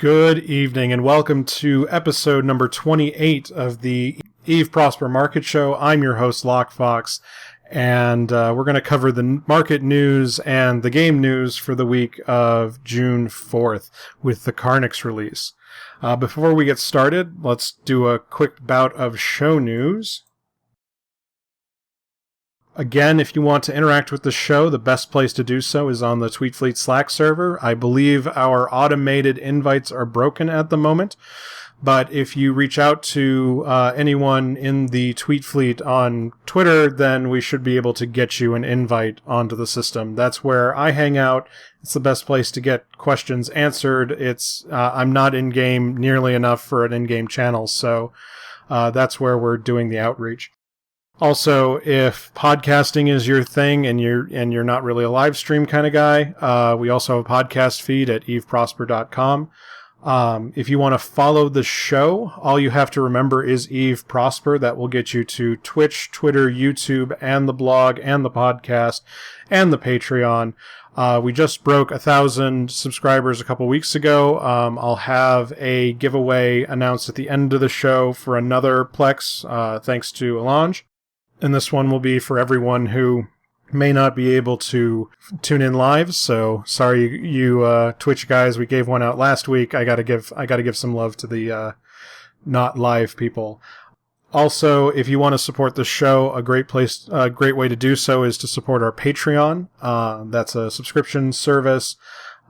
Good evening and welcome to episode number 28 of the Eve Prosper Market Show. I'm your host, Lockefox, and we're going to cover the market news and the game news for the week of June 4th with the Carnix release. Before we get started, let's do a quick bout of show news. Again, if you want to interact with the show, the best place to do so is on the Tweetfleet Slack server. I believe our automated invites are broken at the moment, but if you reach out to anyone in the Tweetfleet on Twitter, then we should be able to get you an invite onto the system. That's where I hang out. It's the best place to get questions answered. I'm not in-game nearly enough for an in-game channel, so that's where we're doing the outreach. Also, if podcasting is your thing and you're not really a live stream kind of guy, we also have a podcast feed at eveprosper.com. If you want to follow the show, all you have to remember is Eve Prosper. That will get you to Twitch, Twitter, YouTube, and the blog, and the podcast, and the Patreon. We just broke 1,000 subscribers a couple weeks ago. I'll have a giveaway announced at the end of the show for another Plex, thanks to Alonge. And this one will be for everyone who may not be able to tune in live. So sorry, you Twitch guys. We gave one out last week. I gotta give some love to the not live people. Also, if you want to support the show, a great way to do so is to support our Patreon. That's a subscription service.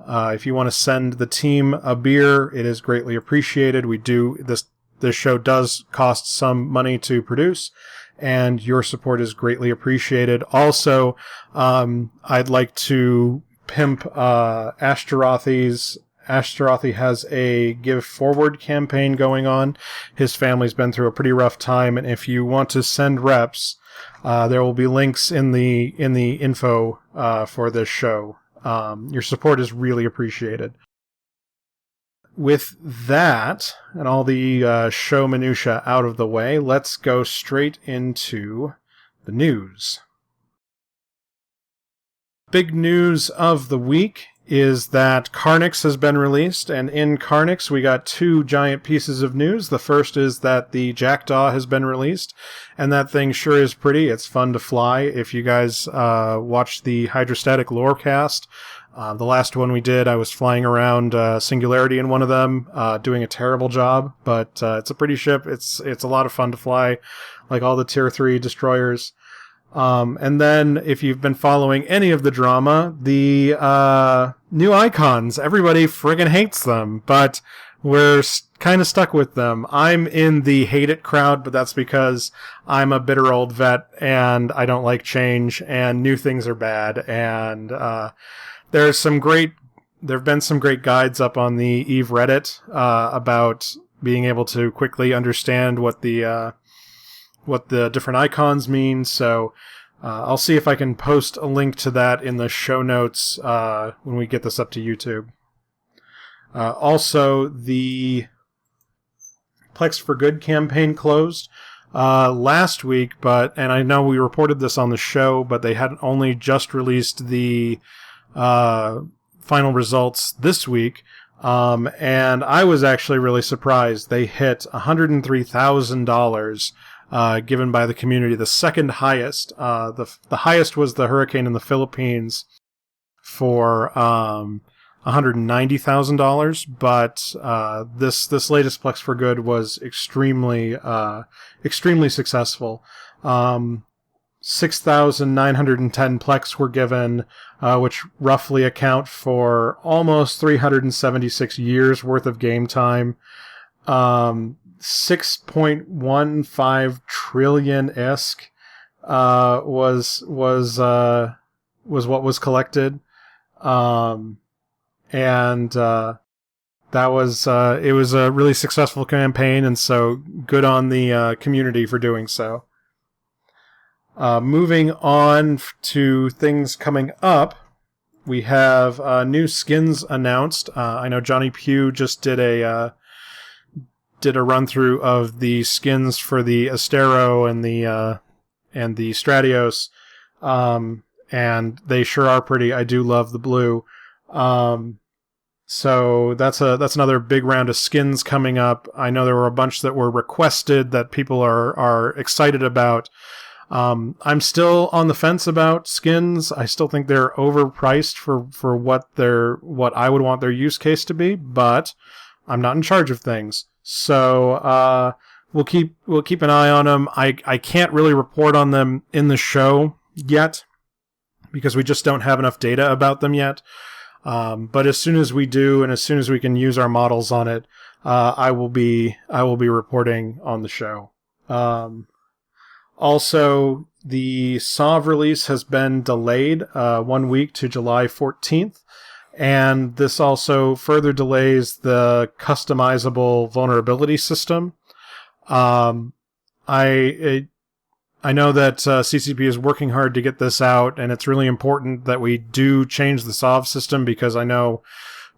If you want to send the team a beer, it is greatly appreciated. This show does cost some money to produce, and your support is greatly appreciated. Also, I'd like to pimp Ashtarothi. Ashtarothi has a Give Forward campaign going on. His family's been through a pretty rough time, and if you want to send reps, there will be links in the info for this show. Your support is really appreciated. With that and all the show minutia out of the way, let's go straight into the news. Big news of the week is that Carnix has been released, and in Carnix we got two giant pieces of news. The first is that the Jackdaw has been released, and that thing sure is pretty. It's fun to fly. If you guys watched the Hydrostatic Lorecast, the last one we did, I was flying around Singularity in one of them, doing a terrible job, but it's a pretty ship. It's a lot of fun to fly, like all the Tier 3 destroyers. And then, if you've been following any of the drama, the new icons, everybody friggin' hates them, but we're kind of stuck with them. I'm in the hate it crowd, but that's because I'm a bitter old vet, and I don't like change, and new things are bad, and there have been some great guides up on the Eve Reddit about being able to quickly understand what the different icons mean. So I'll see if I can post a link to that in the show notes when we get this up to YouTube. Also, the Plex for Good campaign closed last week, and I know we reported this on the show, but they had only just released the final results this week, and I was actually really surprised. They hit $103,000 given by the community, the second highest. The highest was the hurricane in the Philippines for $190,000, but this latest Plex for Good was extremely successful. 6,910 Plex were given, which roughly account for almost 376 years worth of game time. 6.15 trillion ISK was what was collected, and that was it was a really successful campaign, and so good on the community for doing so. Moving on to things coming up, we have new skins announced. I know Johnny Pugh just did a run through of the skins for the Astero and the Stratios, and they sure are pretty. I do love the blue. So that's another big round of skins coming up. I know there were a bunch that were requested that people are excited about. I'm still on the fence about skins. I still think they're overpriced for what I would want their use case to be, but I'm not in charge of things. So we'll keep an eye on them. I can't really report on them in the show yet because we just don't have enough data about them yet. But as soon as we do, and as soon as we can use our models on it, I will be reporting on the show. Also, the SOV release has been delayed 1 week to July 14th, and this also further delays the customizable vulnerability system. I know that CCP is working hard to get this out, and it's really important that we do change the SOV system because I know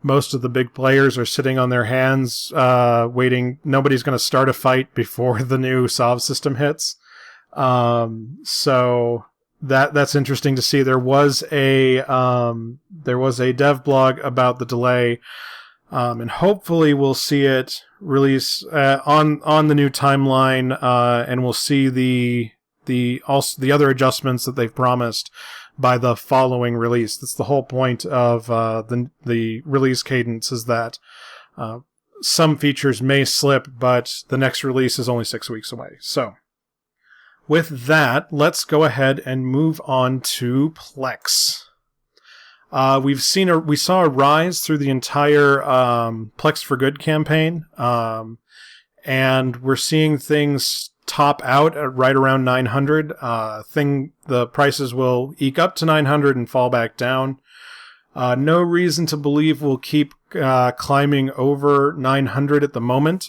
most of the big players are sitting on their hands waiting. Nobody's going to start a fight before the new SOV system hits. So that's interesting to see. There was a dev blog about the delay, and hopefully we'll see it release on the new timeline, and we'll see the other adjustments that they've promised by the following release. That's the whole point of the release cadence, is that some features may slip, but the next release is only 6 weeks away. So with that, let's go ahead and move on to Plex. We saw a rise through the entire Plex for Good campaign, and we're seeing things top out at right around 900. The prices will eke up to 900 and fall back down. No reason to believe we'll keep climbing over 900 at the moment.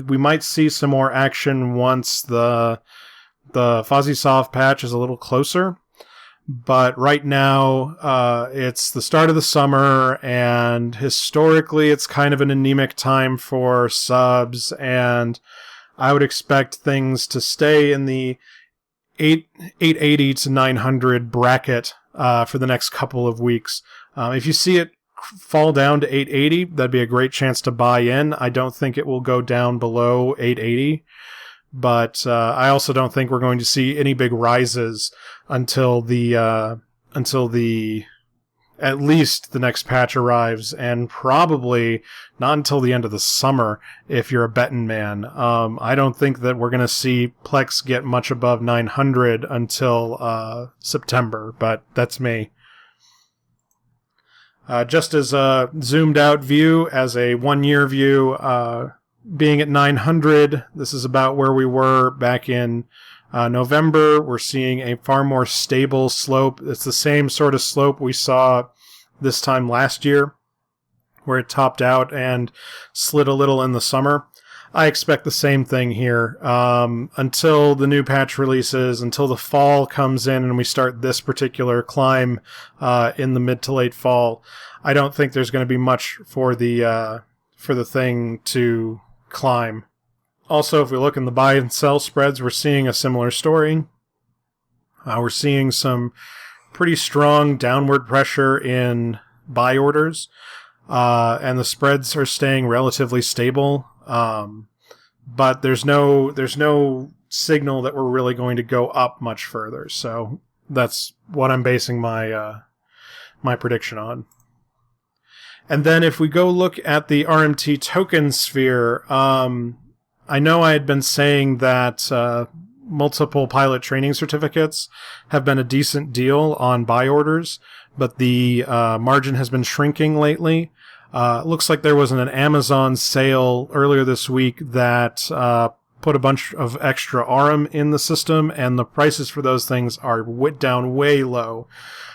We might see some more action once the Fuzzy Soft patch is a little closer. But right now, it's the start of the summer, and historically it's kind of an anemic time for subs, and I would expect things to stay in the 880 to 900 bracket for the next couple of weeks. If you see it fall down to 880, that'd be a great chance to buy in. I don't think it will go down below 880, but I also don't think we're going to see any big rises until at least the next patch arrives, and probably not until the end of the summer if you're a betting man. I don't think that we're going to see Plex get much above 900 until September, but that's me. Just as a zoomed out view, as a 1 year view, being at 900, this is about where we were back in November. We're seeing a far more stable slope. It's the same sort of slope we saw this time last year, where it topped out and slid a little in the summer. I expect the same thing here until the new patch releases, until the fall comes in and we start this particular climb in the mid to late fall. I don't think there's going to be much for the thing to climb. Also, if we look in the buy and sell spreads, we're seeing a similar story. We're seeing some pretty strong downward pressure in buy orders, and the spreads are staying relatively stable. But there's no signal that we're really going to go up much further. So that's what I'm basing my prediction on. And then if we go look at the RMT token sphere, I know I had been saying that multiple pilot training certificates have been a decent deal on buy orders, but the margin has been shrinking lately. Looks like there was an Amazon sale earlier this week that put a bunch of extra ARM in the system, and the prices for those things are down way low.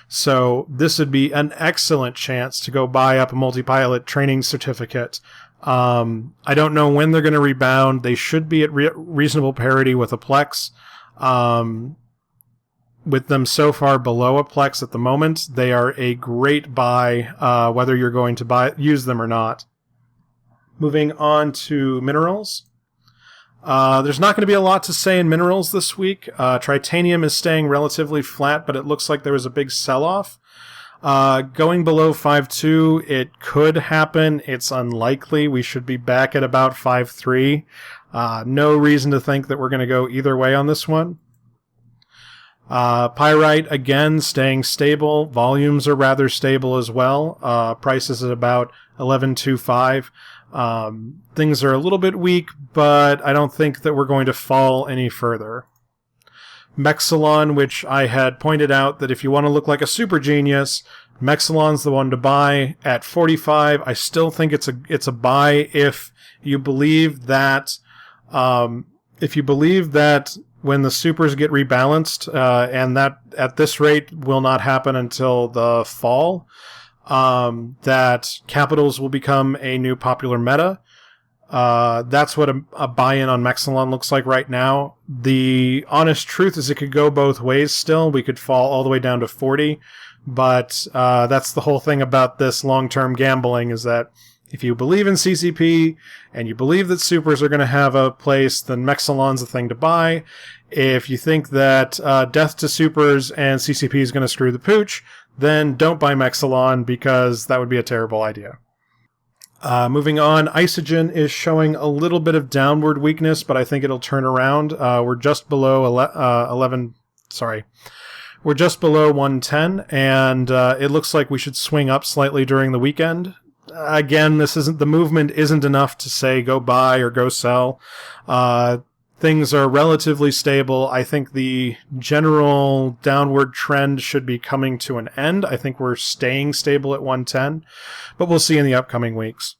So this would be an excellent chance to go buy up a multi-pilot training certificate. I don't know when they're going to rebound. They should be at reasonable parity with a Plex. With them so far below a Plex at the moment, they are a great buy, whether you're going to use them or not. Moving on to minerals. There's not going to be a lot to say in minerals this week. Tritanium is staying relatively flat, but it looks like there was a big sell-off. Going below 5.2, it could happen. It's unlikely. We should be back at about 5.3. No reason to think that we're going to go either way on this one. Pyrite, again, staying stable. Volumes are rather stable as well. Prices at about 11.25. Things are a little bit weak, but I don't think that we're going to fall any further. Mexilon, which I had pointed out that if you want to look like a super genius, Mexilon's the one to buy at 45. I still think it's a buy if you believe that when the supers get rebalanced, and that at this rate will not happen until the fall, that capitals will become a new popular meta. That's what a buy-in on Mexilon looks like right now. The honest truth is it could go both ways still. We could fall all the way down to 40, but that's the whole thing about this long-term gambling, is that if you believe in CCP and you believe that supers are going to have a place, then Mexilon's the thing to buy. If you think that death to supers and CCP is going to screw the pooch, then don't buy Mexilon, because that would be a terrible idea. Moving on, Isogen is showing a little bit of downward weakness, but I think it'll turn around. We're just below 110, and it looks like we should swing up slightly during the weekend. Again, the movement isn't enough to say go buy or go sell. Things are relatively stable. I think the general downward trend should be coming to an end. I think we're staying stable at 110, but we'll see in the upcoming weeks.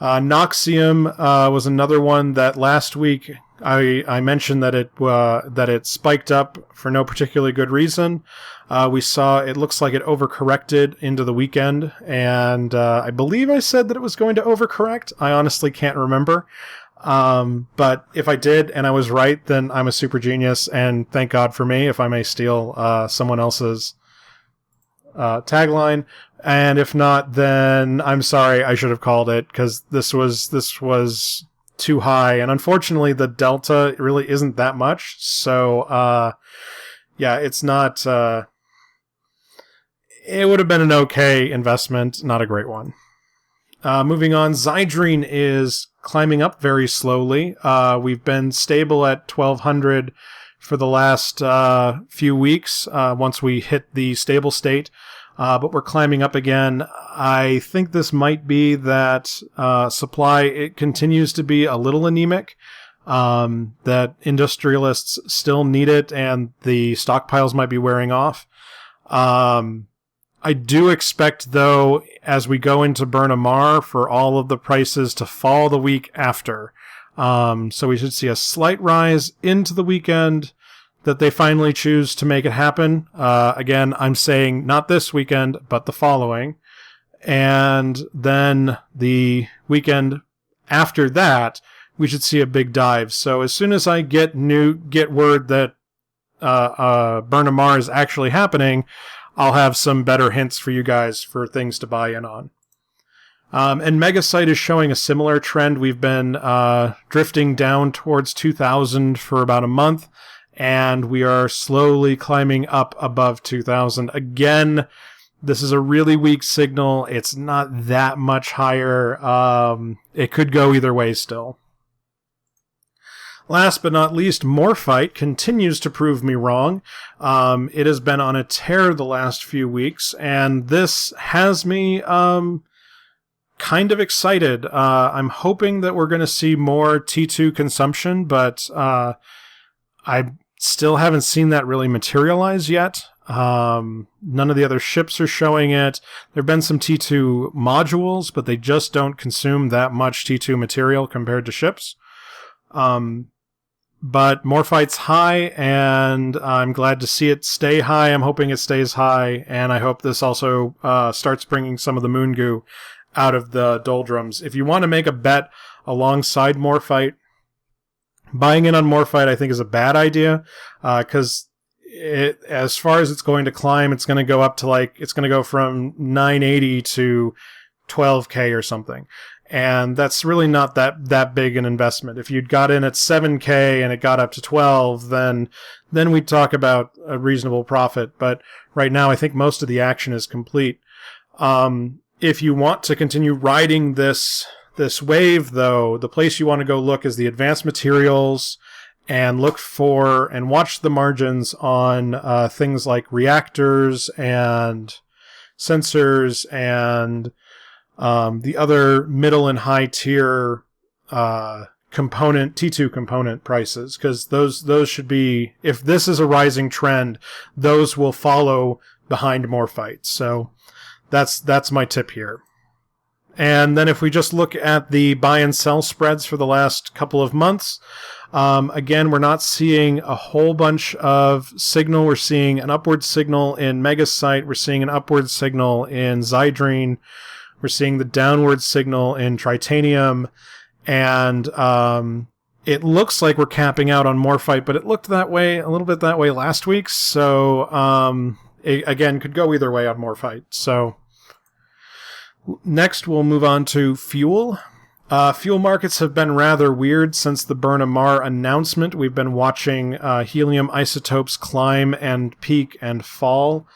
Noxium was another one that last week I mentioned that it spiked up for no particularly good reason. We saw it looks like it overcorrected into the weekend, and I believe I said that it was going to overcorrect. I honestly can't remember. But if I did and I was right, then I'm a super genius, and thank God for me, if I may steal someone else's tagline. And if not, then I'm sorry, I should have called it, because this was too high, and unfortunately the delta really isn't that much. So yeah, it's not it would have been an okay investment, not a great one. Moving on, Zydrene is climbing up very slowly. We've been stable at 1200 for the last few weeks once we hit the stable state, but we're climbing up again. I think this might be that supply, it continues to be a little anemic, that industrialists still need it, and the stockpiles might be wearing off. I do expect, though, as we go into Burnhamar, for all of the prices to fall the week after. So we should see a slight rise into the weekend, that they finally choose to make it happen. Again, I'm saying not this weekend, but the following. And then the weekend after that, we should see a big dive. So as soon as I get word that Burnhamar is actually happening, I'll have some better hints for you guys for things to buy in on. And Megasite is showing a similar trend. We've been drifting down towards 2,000 for about a month, and we are slowly climbing up above 2,000. Again, this is a really weak signal. It's not that much higher. It could go either way still. Last but not least, Morphite continues to prove me wrong. It has been on a tear the last few weeks, and this has me kind of excited. I'm hoping that we're going to see more T2 consumption, but I still haven't seen that really materialize yet. None of the other ships are showing it. There have been some T2 modules, but they just don't consume that much T2 material compared to ships. But Morphite's high, and I'm glad to see it stay high. I'm hoping it stays high, and I hope this also starts bringing some of the moon goo out of the doldrums. If you want to make a bet alongside Morphite, buying in on Morphite I think is a bad idea, because as far as it's going to climb, it's going to go up to it's going to go from 980 to 12K or something. And that's really not that big an investment. If you'd got in at 7K and it got up to 12, then we'd talk about a reasonable profit. But right now, I think most of the action is complete. If you want to continue riding this wave, though, the place you want to go look is the advanced materials and look for and watch the margins on things like reactors and sensors and the other middle and high tier T2 component prices, because those should be, if this is a rising trend, those will follow behind Morphite. So that's my tip here. And then if we just look at the buy and sell spreads for the last couple of months, again, we're not seeing a whole bunch of signal. We're seeing an upward signal in Megasite. We're seeing an upward signal in Zydrene. We're seeing the downward signal in Tritanium. And it looks like we're capping out on Morphite, but it looked that way, a little bit that way last week. So, it, again, could go either way on Morphite. So next, we'll move on to fuel. Fuel markets have been rather weird since the Burnham-Marr announcement. We've been watching helium isotopes climb and peak and fall.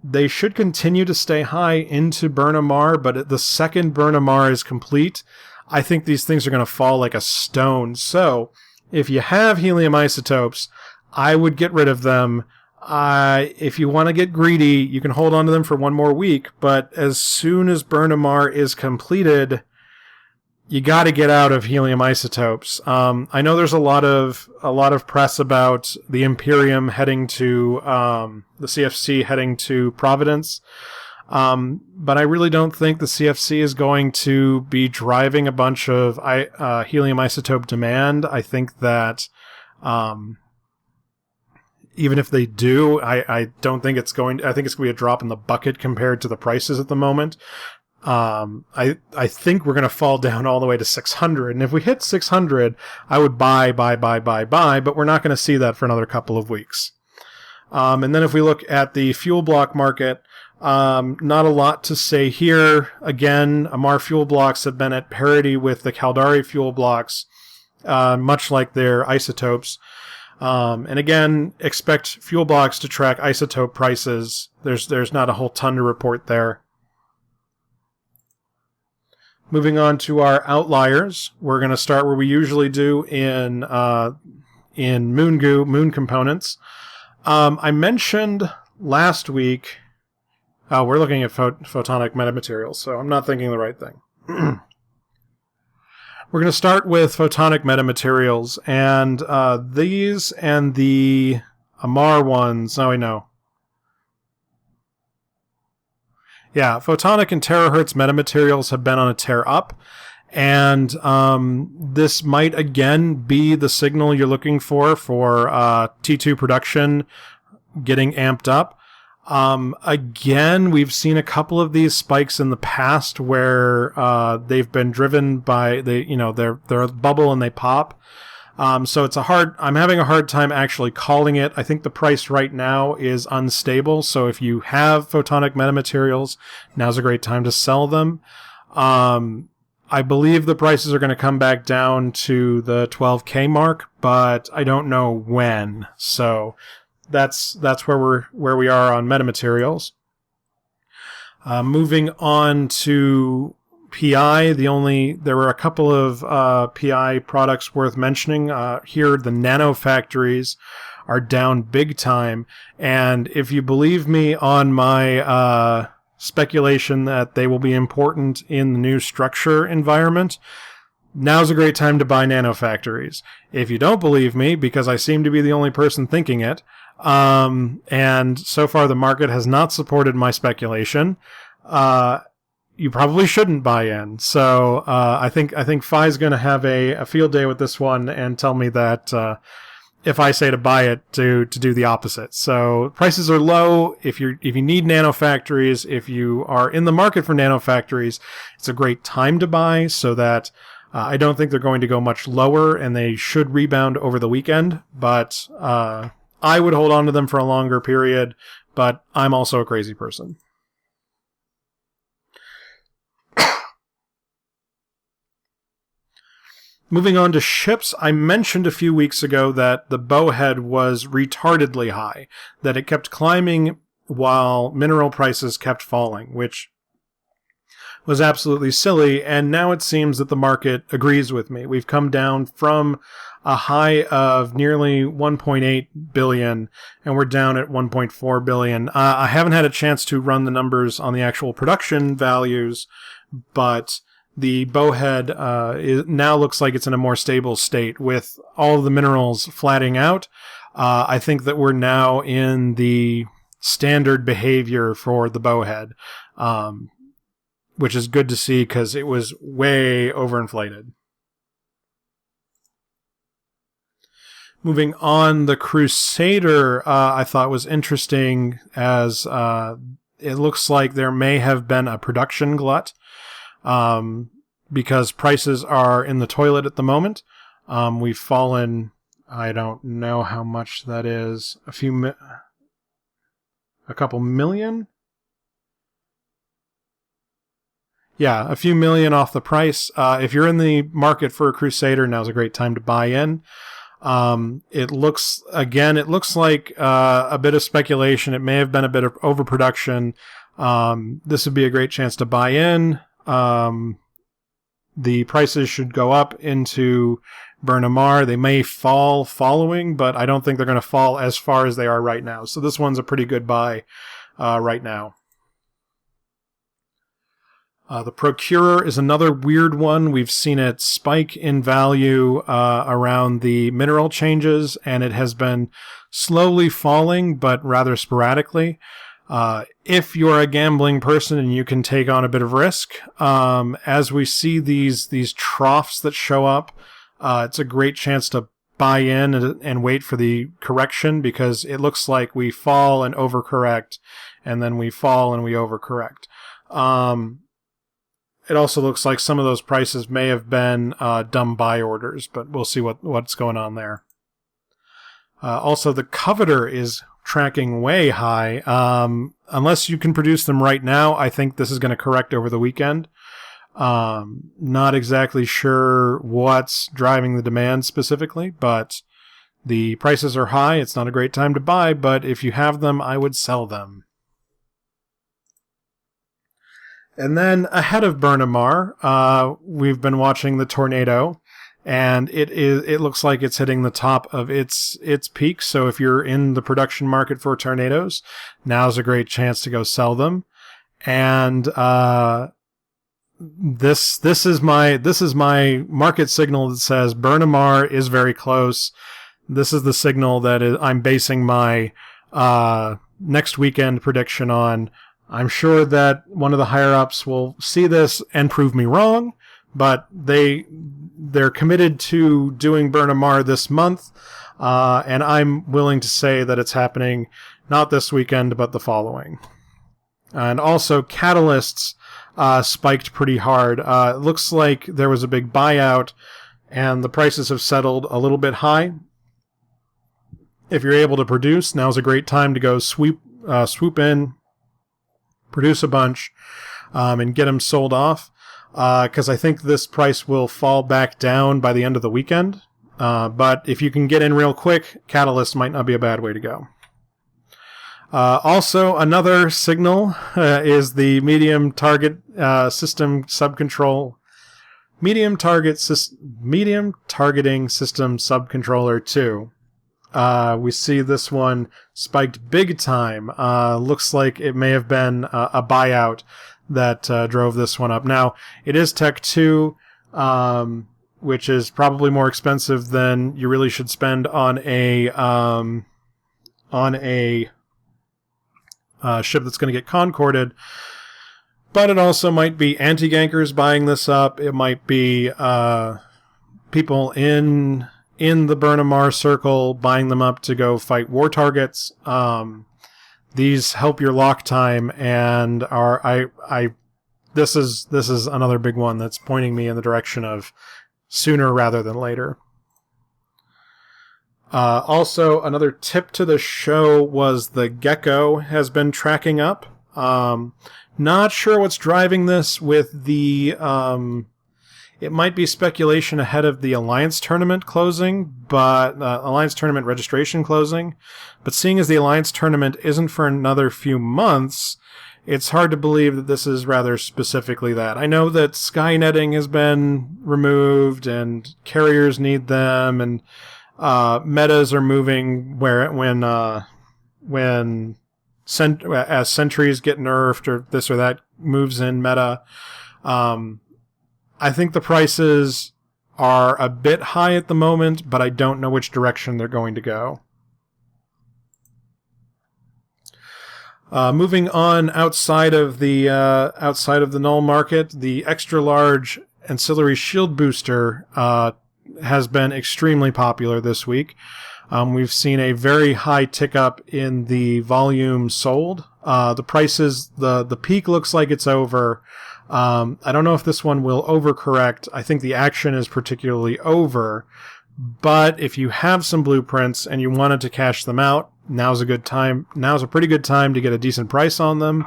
They should continue to stay high into Burnham-Marr, but the second Burnham-Marr is complete, I think these things are going to fall like a stone. So if you have helium isotopes, I would get rid of them. If you want to get greedy, you can hold on to them for one more week, but as soon as Burnham-Marr is completed, you got to get out of helium isotopes. I know there's a lot of press about the Imperium heading to the CFC heading to Providence, but I really don't think the CFC is going to be driving a bunch of helium isotope demand. I think that even if they do, I don't think it's going. I think it's going to be a drop in the bucket compared to the prices at the moment. I think we're going to fall down all the way to 600. And if we hit 600, I would buy, but we're not going to see that for another couple of weeks. And then if we look at the fuel block market, not a lot to say here. Again, Amar fuel blocks have been at parity with the Caldari fuel blocks, much like their isotopes. And again, expect fuel blocks to track isotope prices. There's not a whole ton to report there. Moving on to our outliers, we're going to start where we usually do in moon components. I mentioned last week, we're looking at photonic metamaterials, so I'm not thinking the right thing. We're going to start with photonic metamaterials, and these and the Amar ones, now I know. Yeah, photonic and terahertz metamaterials have been on a tear up, and this might again be the signal you're looking for T2 production getting amped up. Again, we've seen a couple of these spikes in the past where they've been driven by they're a bubble and they pop. So I'm having a hard time actually calling it. I think the price right now is unstable. So if you have photonic metamaterials, now's a great time to sell them. I believe the prices are going to come back down to the 12K mark, but I don't know when. So that's where we are on metamaterials. Moving on to PI, there were a couple of PI products worth mentioning. Here, the nanofactories are down big time. And if you believe me on my speculation that they will be important in the new structure environment, now's a great time to buy nanofactories. If you don't believe me, because I seem to be the only person thinking it, and so far the market has not supported my speculation, you probably shouldn't buy in. So I think Phi's going to have a field day with this one and tell me that if I say to buy it, to do the opposite. So prices are low. If you need nanofactories, if you are in the market for nanofactories, it's a great time to buy. So that I don't think they're going to go much lower, and they should rebound over the weekend. But I would hold on to them for a longer period. But I'm also a crazy person. Moving on to ships, I mentioned a few weeks ago that the bowhead was retardedly high, that it kept climbing while mineral prices kept falling, which was absolutely silly, and now it seems that the market agrees with me. We've come down from a high of nearly 1.8 billion, and we're down at 1.4 billion. I haven't had a chance to run the numbers on the actual production values, but the bowhead now looks like it's in a more stable state with all of the minerals flatting out. I think that we're now in the standard behavior for the bowhead, which is good to see because it was way overinflated. Moving on, the Crusader I thought was interesting as it looks like there may have been a production glut because prices are in the toilet at the moment. We've fallen, I don't know how much that is, a couple million? Yeah, a few million off the price. If you're in the market for a Crusader, now's a great time to buy in. It looks like a bit of speculation. It may have been a bit of overproduction. This would be a great chance to buy in. The prices should go up into Burnhamar. They may fall following, but I don't think they're going to fall as far as they are right now. So this one's a pretty good buy right now. The Procurer is another weird one. We've seen it spike in value around the mineral changes, and it has been slowly falling, but rather sporadically. If you're a gambling person and you can take on a bit of risk, as we see these troughs that show up, it's a great chance to buy in and wait for the correction, because it looks like we fall and overcorrect, and then we fall and we overcorrect. It also looks like some of those prices may have been dumb buy orders, but we'll see what's going on there. Also, the Coveter is tracking way high. Unless you can produce them right now, I think this is going to correct over the weekend. Not exactly sure what's driving the demand specifically, but the prices are high. It's not a great time to buy, but if you have them, I would sell them. And then ahead of Burnhamar, we've been watching the tornado, and it looks like it's hitting the top of its peak. So if you're in the production market for tornadoes, now's a great chance to go sell them. And this is my market signal that says Burnhamar is very close. This is the signal that I'm basing my next weekend prediction on. I'm sure that one of the higher-ups will see this and prove me wrong, but they're committed to doing Burnhamar this month, and I'm willing to say that it's happening not this weekend, but the following. And also, catalysts spiked pretty hard. It looks like there was a big buyout, and the prices have settled a little bit high. If you're able to produce, now's a great time to go swoop in, produce a bunch, and get them sold off, because I think this price will fall back down by the end of the weekend. But if you can get in real quick, Catalyst might not be a bad way to go. Also, another signal is the medium targeting system subcontroller 2. We see this one spiked big time. Looks like it may have been a buyout that drove this one up. Now, it is Tech 2, which is probably more expensive than you really should spend on a ship that's going to get concorded. But it also might be anti-gankers buying this up. It might be people in the Burnhamar circle buying them up to go fight war targets. These help your lock time, and this is another big one that's pointing me in the direction of sooner rather than later. Also, another tip to the show was the Gecko has been tracking up. Not sure what's driving this with the It might be speculation ahead of the Alliance tournament closing, but Alliance tournament registration closing. But seeing as the Alliance tournament isn't for another few months, it's hard to believe that this is rather specifically that. I know that Skynetting has been removed and carriers need them, and metas are moving as sentries get nerfed or this or that moves in meta. I think the prices are a bit high at the moment, but I don't know which direction they're going to go. Moving on outside of the null market, the extra large ancillary shield booster has been extremely popular this week. We've seen a very high tick up in the volume sold. The prices, the peak looks like it's over. I don't know if this one will overcorrect. I think the action is particularly over. But if you have some blueprints and you wanted to cash them out, now's a good time. Now's a pretty good time to get a decent price on them.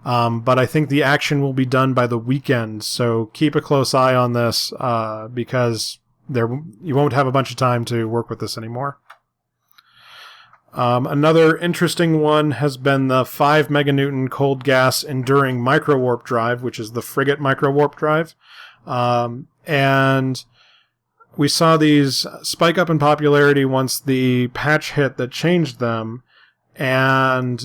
But I think the action will be done by the weekend. So keep a close eye on this, because you won't have a bunch of time to work with this anymore. Another interesting one has been the 5 meganewton cold gas enduring microwarp drive, which is the frigate microwarp drive. And we saw these spike up in popularity once the patch hit that changed them, and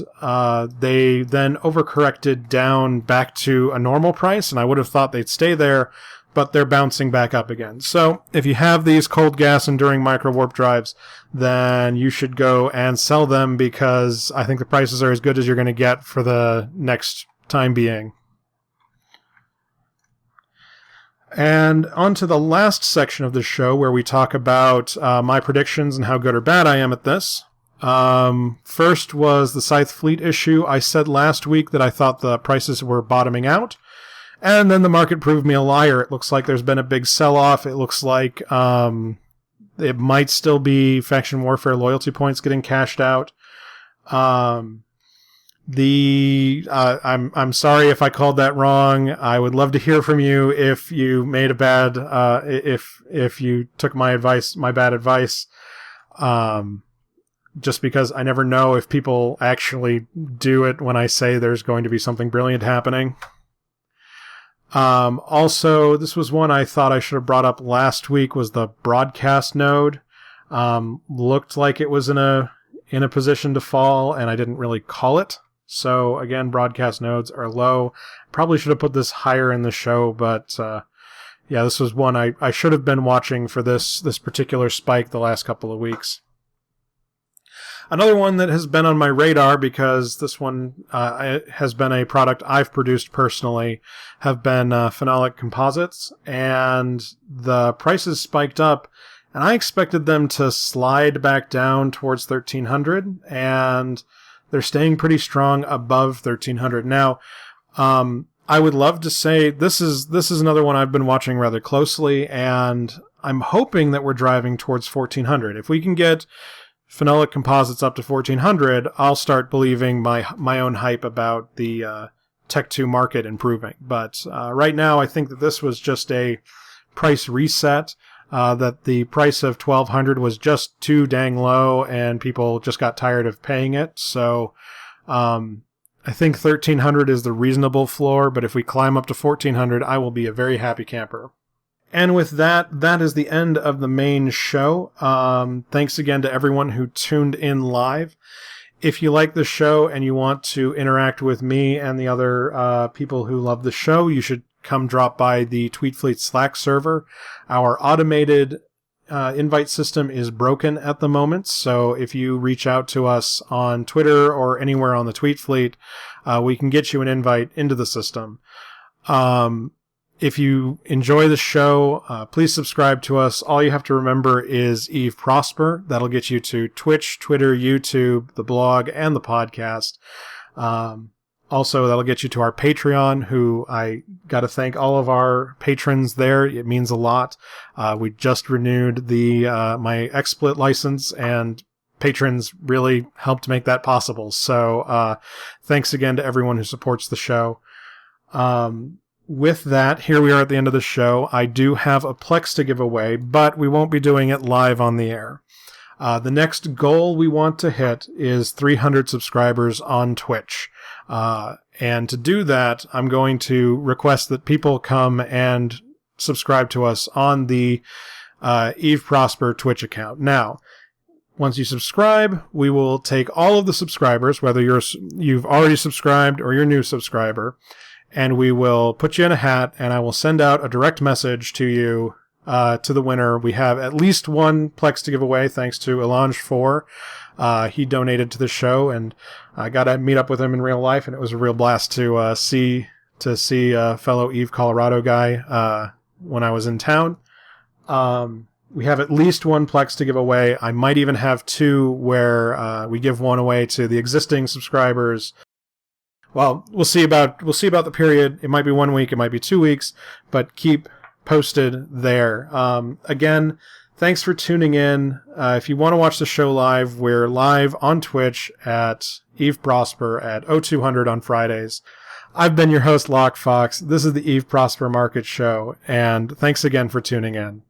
they then overcorrected down back to a normal price, and I would have thought they'd stay there, but they're bouncing back up again. So if you have these cold gas enduring microwarp drives, then you should go and sell them, because I think the prices are as good as you're going to get for the next time being. And on to the last section of the show, where we talk about my predictions and how good or bad I am at this. First was the Scythe Fleet issue. I said last week that I thought the prices were bottoming out. And then the market proved me a liar. It looks like there's been a big sell-off. It looks like it might still be faction warfare loyalty points getting cashed out. I'm sorry if I called that wrong. I would love to hear from you if you made a bad if you took my bad advice. Just because I never know if people actually do it when I say there's going to be something brilliant happening. Also, this was one I thought I should have brought up last week, was the broadcast node. Looked like it was in a position to fall, and I didn't really call it. So again, broadcast nodes are low. Probably should have put this higher in the show, but yeah, this was one I should have been watching for this particular spike the last couple of weeks. Another one that has been on my radar, because this one has been a product I've produced personally, have been phenolic composites, and the prices spiked up, and I expected them to slide back down towards 1300, and they're staying pretty strong above 1300. Now, I would love to say this is another one I've been watching rather closely, and I'm hoping that we're driving towards 1400. If we can get phenolic composites up to 1400, I'll start believing my own hype about the Tech 2 market improving. But right now, I think that this was just a price reset, that the price of 1200 was just too dang low, and people just got tired of paying it. So I think 1300 is the reasonable floor, but if we climb up to 1400, I will be a very happy camper. And with that is the end of the main show. Thanks again to everyone who tuned in live. If you like the show and you want to interact with me and the other people who love the show, you should come drop by the Tweetfleet Slack server. Our automated invite system is broken at the moment, so if you reach out to us on Twitter or anywhere on the Tweetfleet, we can get you an invite into the system. If you enjoy the show, please subscribe to us. All you have to remember is Eve Prosper. That'll get you to Twitch, Twitter, YouTube, the blog, and the podcast. Also, that'll get you to our Patreon, who I got to thank all of our patrons there. It means a lot. We just renewed my XSplit license, and patrons really helped make that possible. So thanks again to everyone who supports the show. with that, here we are at the end of the show. I do have a Plex to give away, but we won't be doing it live on the air. The next goal we want to hit is 300 subscribers on Twitch. And to do that, I'm going to request that people come and subscribe to us on the Eve Prosper Twitch account. Now, once you subscribe, we will take all of the subscribers, whether you've already subscribed or you're a new subscriber, and we will put you in a hat, and I will send out a direct message to you, to the winner. We have at least one Plex to give away, thanks to Elange4. He donated to the show, and I got to meet up with him in real life, and it was a real blast to see a fellow Eve Colorado guy when I was in town. We have at least one Plex to give away. I might even have two where we give one away to the existing subscribers. Well, we'll see about the period. It might be 1 week, it might be 2 weeks, but keep posted there. Again, thanks for tuning in. If you want to watch the show live, we're live on Twitch at Eve Prosper at 0200 on Fridays. I've been your host, Lockefox. This is the Eve Prosper Market Show, and thanks again for tuning in.